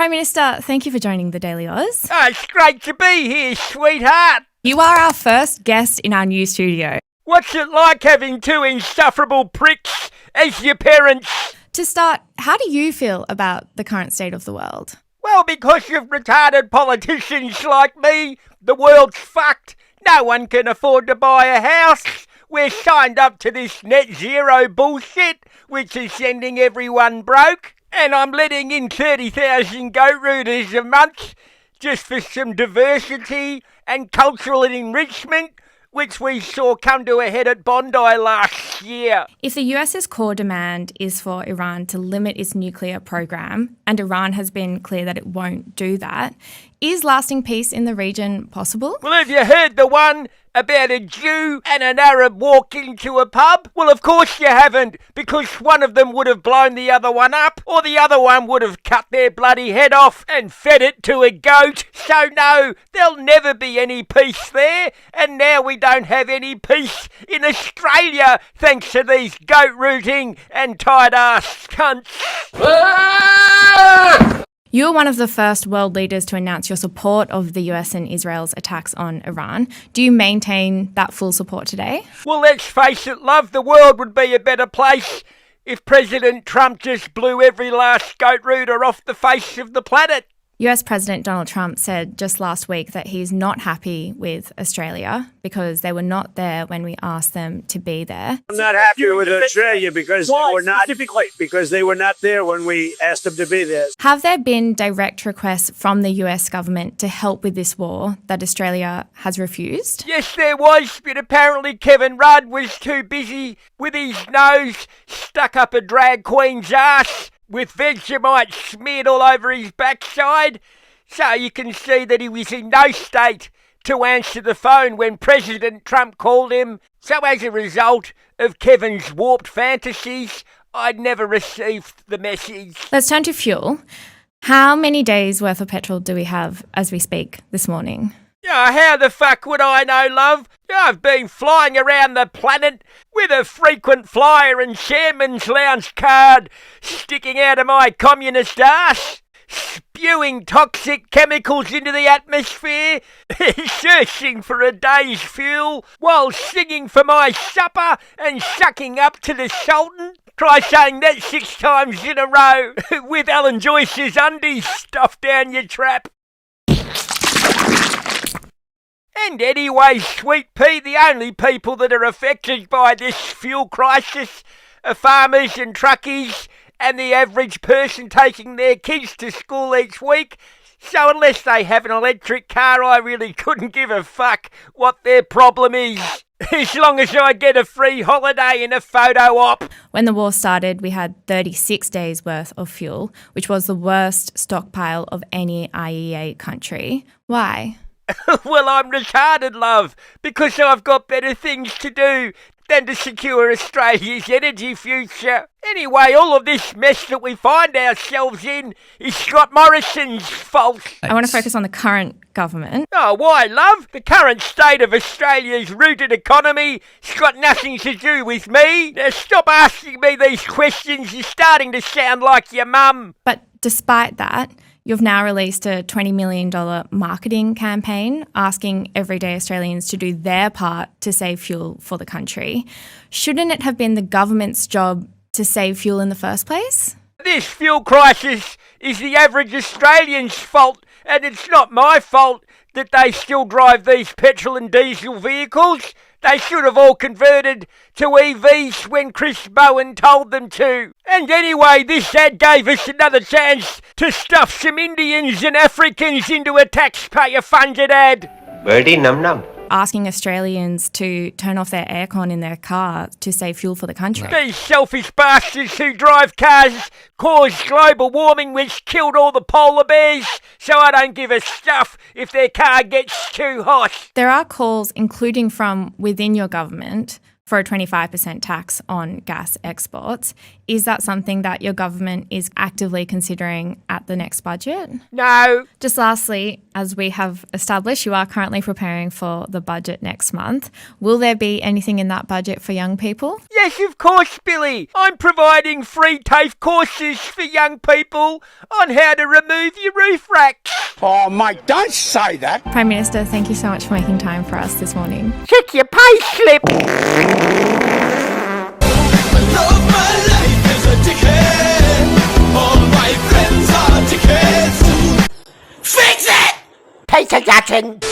Prime Minister, thank you for joining the Daily Oz. Oh, it's great to be here, sweetheart. You are our first guest in our new studio. What's it like having two insufferable pricks as your parents? To start, how do you feel about the current state of the world? Well, because of retarded politicians like me, the world's fucked. No one can afford to buy a house. We're signed up to this net zero bullshit, which is sending everyone broke. And I'm letting in 30,000 goat rooters a month just for some diversity and cultural enrichment, which we saw come to a head at Bondi last year. If the US's core demand is for Iran to limit its nuclear program, and Iran has been clear that it won't do that, is lasting peace in the region possible? Well, have you heard the one about a Jew and an Arab walk into a pub? Well, of course you haven't, because one of them would have blown the other one up, or the other one would have cut their bloody head off and fed it to a goat. So no, there'll never be any peace there, and now we don't have any peace in Australia, thanks to these goat rooting and tight-ass cunts. You were one of the first world leaders to announce your support of the US and Israel's attacks on Iran. Do you maintain that full support today? Well, let's face it, love, the world would be a better place if President Trump just blew every last goat rooter off the face of the planet. US President Donald Trump said just last week that he's not happy with Australia because they were not there when we asked them to be there. I'm not happy with Australia because they were not there when we asked them to be there. Have there been direct requests from the US government to help with this war that Australia has refused? Yes, there was, but apparently Kevin Rudd was too busy with his nose stuck up a drag queen's ass with Vegemite smeared all over his backside, so you can see that he was in no state to answer the phone when President Trump called him. So as a result of Kevin's warped fantasies, I'd never received the message. Let's turn to fuel. How many days worth of petrol do we have as we speak this morning? Yeah, how the fuck would I know, love? I've been flying around the planet with a frequent flyer and chairman's lounge card sticking out of my communist ass, spewing toxic chemicals into the atmosphere, searching for a day's fuel, while singing for my supper and sucking up to the Sultan. Try saying that 6 times in a row with Alan Joyce's undies stuffed down your trap. And anyway, Sweet Pea, the only people that are affected by this fuel crisis are farmers and truckies and the average person taking their kids to school each week. So unless they have an electric car, I really couldn't give a fuck what their problem is, as long as I get a free holiday and a photo op. When the war started, we had 36 days worth of fuel, which was the worst stockpile of any IEA country. Why? Well, I'm retarded, love, because I've got better things to do than to secure Australia's energy future. Anyway, all of this mess that we find ourselves in is Scott Morrison's fault. I want to focus on the current government. Oh, why, love? The current state of Australia's rooted economy has got nothing to do with me. Now stop asking me these questions. You're starting to sound like your mum. But despite that, you've now released a $20 million marketing campaign asking everyday Australians to do their part to save fuel for the country. Shouldn't it have been the government's job to save fuel in the first place? This fuel crisis is the average Australian's fault, and it's not my fault that they still drive these petrol and diesel vehicles. They should have all converted to EVs when Chris Bowen told them to. And anyway, this ad gave us another chance to stuff some Indians and Africans into a taxpayer-funded ad. Birdie num num. Asking Australians to turn off their aircon in their car to save fuel for the country. These selfish bastards who drive cars caused global warming, which killed all the polar bears, so I don't give a stuff if their car gets too hot. There are calls, including from within your government, for a 25% tax on gas exports. Is that something that your government is actively considering at the next budget? No. Just lastly, as we have established, you are currently preparing for the budget next month. Will there be anything in that budget for young people? Yes, of course, Billy. I'm providing free TAFE courses for young people on how to remove your roof racks. Oh, mate, don't say that. Prime Minister, thank you so much for making time for us this morning. Check your pay slip. Fix it! Peter Dutton.